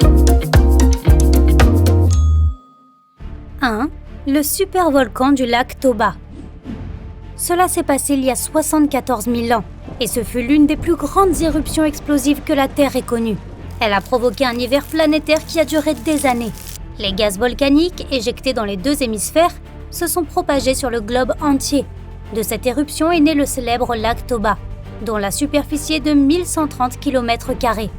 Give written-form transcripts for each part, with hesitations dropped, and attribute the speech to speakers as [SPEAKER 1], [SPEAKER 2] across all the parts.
[SPEAKER 1] 1. Le supervolcan du lac Toba. Cela s'est passé il y a 74 000 ans, et ce fut l'une des plus grandes éruptions explosives que la Terre ait connues. Elle a provoqué un hiver planétaire qui a duré des années. Les gaz volcaniques, éjectés dans les deux hémisphères, se sont propagés sur le globe entier. De cette éruption est né le célèbre lac Toba, dont la superficie est de 1130 km².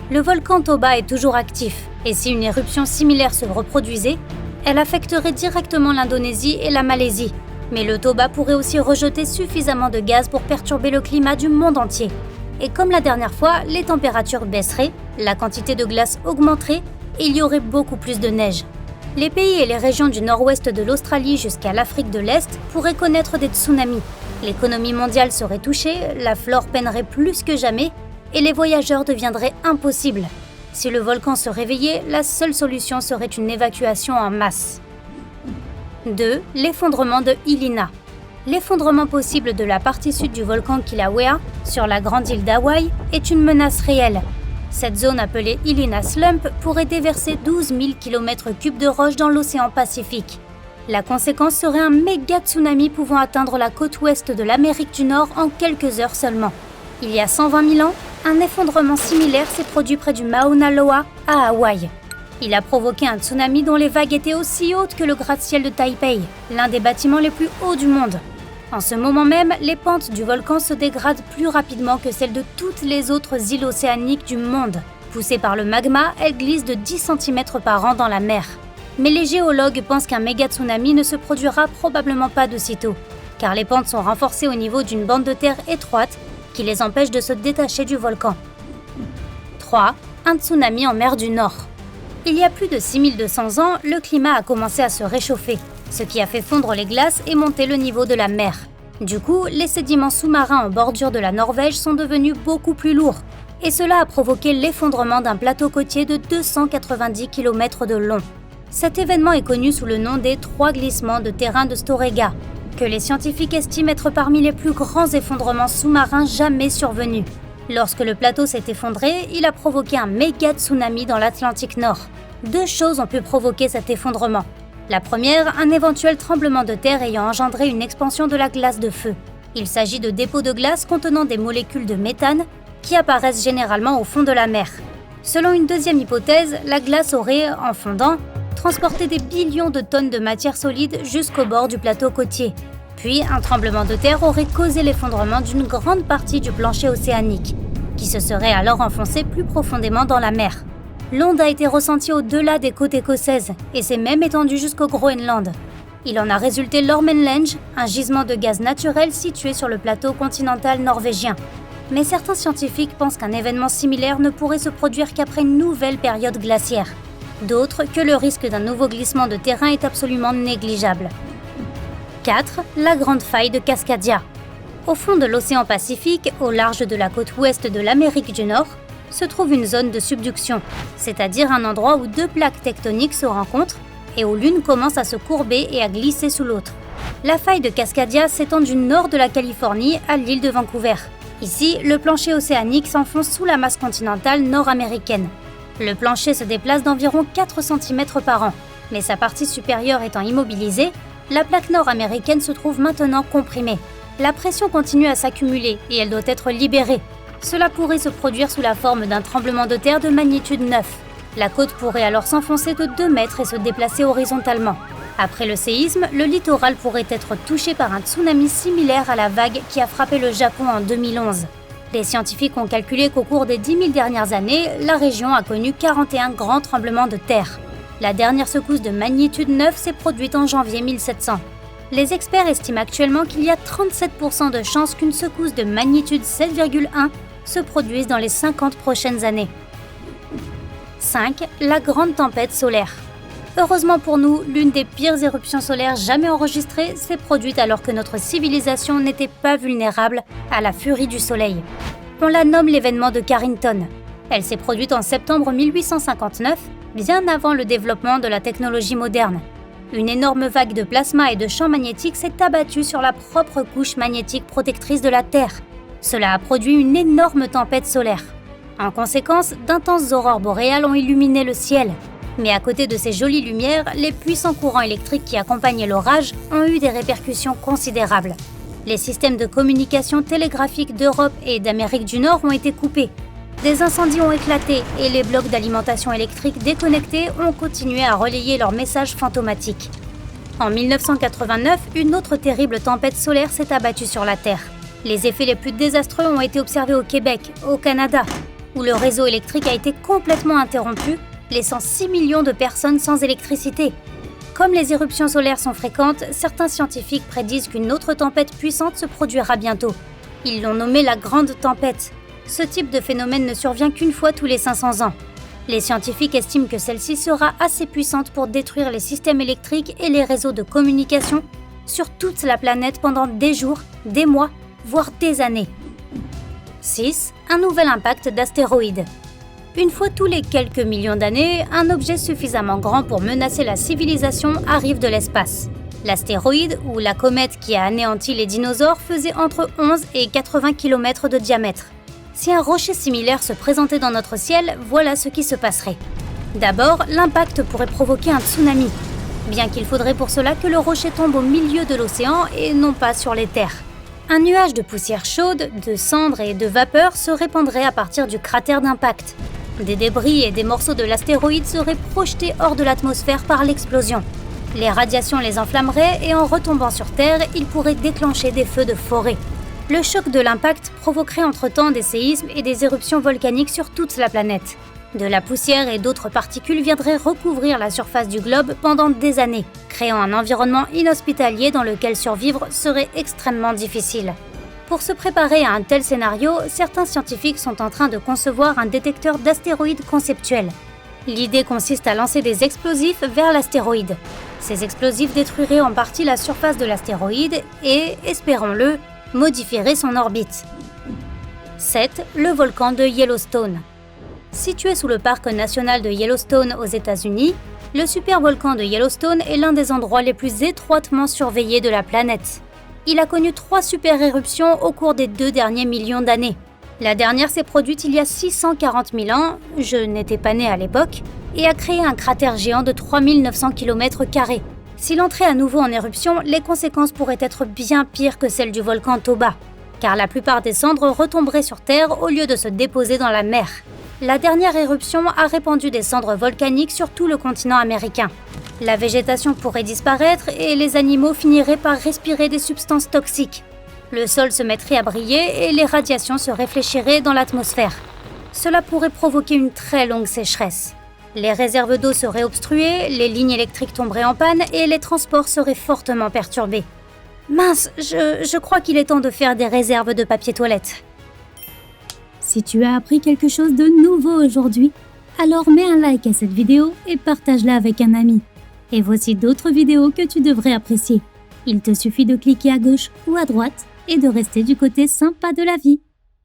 [SPEAKER 1] Le volcan Toba est toujours actif, et si une éruption similaire se reproduisait, elle affecterait directement l'Indonésie et la Malaisie. Mais le Toba pourrait aussi rejeter suffisamment de gaz pour perturber le climat du monde entier. Et comme la dernière fois, les températures baisseraient, la quantité de glace augmenterait et il y aurait beaucoup plus de neige. Les pays et les régions du nord-ouest de l'Australie jusqu'à l'Afrique de l'Est pourraient connaître des tsunamis. L'économie mondiale serait touchée, la flore peinerait plus que jamais et les voyageurs deviendraient impossibles. Si le volcan se réveillait, la seule solution serait une évacuation en masse. 2. L'effondrement de Illina. L'effondrement possible de la partie sud du volcan Kilauea, sur la grande île d'Hawaï, est une menace réelle. Cette zone appelée Illina Slump pourrait déverser 12 000 km³ de roches dans l'océan Pacifique. La conséquence serait un méga tsunami pouvant atteindre la côte ouest de l'Amérique du Nord en quelques heures seulement. Il y a 120 000 ans, un effondrement similaire s'est produit près du Mauna Loa, à Hawaï. Il a provoqué un tsunami dont les vagues étaient aussi hautes que le gratte-ciel de Taipei, l'un des bâtiments les plus hauts du monde. En ce moment même, les pentes du volcan se dégradent plus rapidement que celles de toutes les autres îles océaniques du monde. Poussées par le magma, elles glissent de 10 cm par an dans la mer. Mais les géologues pensent qu'un méga tsunami ne se produira probablement pas de sitôt, car les pentes sont renforcées au niveau d'une bande de terre étroite qui les empêche de se détacher du volcan. 3. Un tsunami en mer du Nord. Il y a plus de 6200 ans, le climat a commencé à se réchauffer, ce qui a fait fondre les glaces et monter le niveau de la mer. Du coup, les sédiments sous-marins en bordure de la Norvège sont devenus beaucoup plus lourds, et cela a provoqué l'effondrement d'un plateau côtier de 290 km de long. Cet événement est connu sous le nom des 3 glissements de terrain de Storegga, que les scientifiques estiment être parmi les plus grands effondrements sous-marins jamais survenus. Lorsque le plateau s'est effondré, il a provoqué un méga tsunami dans l'Atlantique Nord. 2 choses ont pu provoquer cet effondrement. La première, un éventuel tremblement de terre ayant engendré une expansion de la glace de feu. Il s'agit de dépôts de glace contenant des molécules de méthane qui apparaissent généralement au fond de la mer. Selon une deuxième hypothèse, la glace aurait, en fondant, transporté des billions de tonnes de matière solide jusqu'au bord du plateau côtier. Puis, un tremblement de terre aurait causé l'effondrement d'une grande partie du plancher océanique, qui se serait alors enfoncé plus profondément dans la mer. L'onde a été ressentie au-delà des côtes écossaises et s'est même étendue jusqu'au Groenland. Il en a résulté l'Ormenlange, un gisement de gaz naturel situé sur le plateau continental norvégien. Mais certains scientifiques pensent qu'un événement similaire ne pourrait se produire qu'après une nouvelle période glaciaire. D'autres que le risque d'un nouveau glissement de terrain est absolument négligeable. 4. La grande faille de Cascadia. Au fond de l'océan Pacifique, au large de la côte ouest de l'Amérique du Nord, se trouve une zone de subduction, c'est-à-dire un endroit où 2 plaques tectoniques se rencontrent et où l'une commence à se courber et à glisser sous l'autre. La faille de Cascadia s'étend du nord de la Californie à l'île de Vancouver. Ici, le plancher océanique s'enfonce sous la masse continentale nord-américaine. Le plancher se déplace d'environ 4 cm par an, mais sa partie supérieure étant immobilisée, la plaque nord-américaine se trouve maintenant comprimée. La pression continue à s'accumuler et elle doit être libérée. Cela pourrait se produire sous la forme d'un tremblement de terre de magnitude 9. La côte pourrait alors s'enfoncer de 2 mètres et se déplacer horizontalement. Après le séisme, le littoral pourrait être touché par un tsunami similaire à la vague qui a frappé le Japon en 2011. Les scientifiques ont calculé qu'au cours des 10 000 dernières années, la région a connu 41 grands tremblements de terre. La dernière secousse de magnitude 9 s'est produite en janvier 1700. Les experts estiment actuellement qu'il y a 37% de chances qu'une secousse de magnitude 7,1 se produise dans les 50 prochaines années. 5. La grande tempête solaire. Heureusement pour nous, l'une des pires éruptions solaires jamais enregistrées s'est produite alors que notre civilisation n'était pas vulnérable à la furie du soleil. On la nomme l'événement de Carrington. Elle s'est produite en septembre 1859, bien avant le développement de la technologie moderne. Une énorme vague de plasma et de champs magnétiques s'est abattue sur la propre couche magnétique protectrice de la Terre. Cela a produit une énorme tempête solaire. En conséquence, d'intenses aurores boréales ont illuminé le ciel. Mais à côté de ces jolies lumières, les puissants courants électriques qui accompagnaient l'orage ont eu des répercussions considérables. Les systèmes de communication télégraphique d'Europe et d'Amérique du Nord ont été coupés. Des incendies ont éclaté et les blocs d'alimentation électrique déconnectés ont continué à relayer leurs messages fantomatiques. En 1989, une autre terrible tempête solaire s'est abattue sur la Terre. Les effets les plus désastreux ont été observés au Québec, au Canada, où le réseau électrique a été complètement interrompu, laissant 6 millions de personnes sans électricité. Comme les éruptions solaires sont fréquentes, certains scientifiques prédisent qu'une autre tempête puissante se produira bientôt. Ils l'ont nommée la Grande Tempête. Ce type de phénomène ne survient qu'une fois tous les 500 ans. Les scientifiques estiment que celle-ci sera assez puissante pour détruire les systèmes électriques et les réseaux de communication sur toute la planète pendant des jours, des mois, voire des années. 6. Un nouvel impact d'astéroïdes. Une fois tous les quelques millions d'années, un objet suffisamment grand pour menacer la civilisation arrive de l'espace. L'astéroïde, ou la comète qui a anéanti les dinosaures, faisait entre 11 et 80 km de diamètre. Si un rocher similaire se présentait dans notre ciel, voilà ce qui se passerait. D'abord, l'impact pourrait provoquer un tsunami, bien qu'il faudrait pour cela que le rocher tombe au milieu de l'océan et non pas sur les terres. Un nuage de poussière chaude, de cendres et de vapeur se répandrait à partir du cratère d'impact. Des débris et des morceaux de l'astéroïde seraient projetés hors de l'atmosphère par l'explosion. Les radiations les enflammeraient et en retombant sur Terre, ils pourraient déclencher des feux de forêt. Le choc de l'impact provoquerait entre-temps des séismes et des éruptions volcaniques sur toute la planète. De la poussière et d'autres particules viendraient recouvrir la surface du globe pendant des années, créant un environnement inhospitalier dans lequel survivre serait extrêmement difficile. Pour se préparer à un tel scénario, certains scientifiques sont en train de concevoir un détecteur d'astéroïdes conceptuel. L'idée consiste à lancer des explosifs vers l'astéroïde. Ces explosifs détruiraient en partie la surface de l'astéroïde et, espérons-le, modifieraient son orbite. 7. Le volcan de Yellowstone. Situé sous le parc national de Yellowstone aux États-Unis, le supervolcan de Yellowstone est l'un des endroits les plus étroitement surveillés de la planète. Il a connu 3 super-éruptions au cours des 2 derniers millions d'années. La dernière s'est produite il y a 640 000 ans, je n'étais pas née à l'époque, et a créé un cratère géant de 3900 km². S'il entrait à nouveau en éruption, les conséquences pourraient être bien pires que celles du volcan Toba, car la plupart des cendres retomberaient sur Terre au lieu de se déposer dans la mer. La dernière éruption a répandu des cendres volcaniques sur tout le continent américain. La végétation pourrait disparaître et les animaux finiraient par respirer des substances toxiques. Le sol se mettrait à briller et les radiations se réfléchiraient dans l'atmosphère. Cela pourrait provoquer une très longue sécheresse. Les réserves d'eau seraient obstruées, les lignes électriques tomberaient en panne et les transports seraient fortement perturbés. Mince, je crois qu'il est temps de faire des réserves de papier toilette.
[SPEAKER 2] Si tu as appris quelque chose de nouveau aujourd'hui, alors mets un like à cette vidéo et partage-la avec un ami. Et voici d'autres vidéos que tu devrais apprécier. Il te suffit de cliquer à gauche ou à droite et de rester du côté sympa de la vie.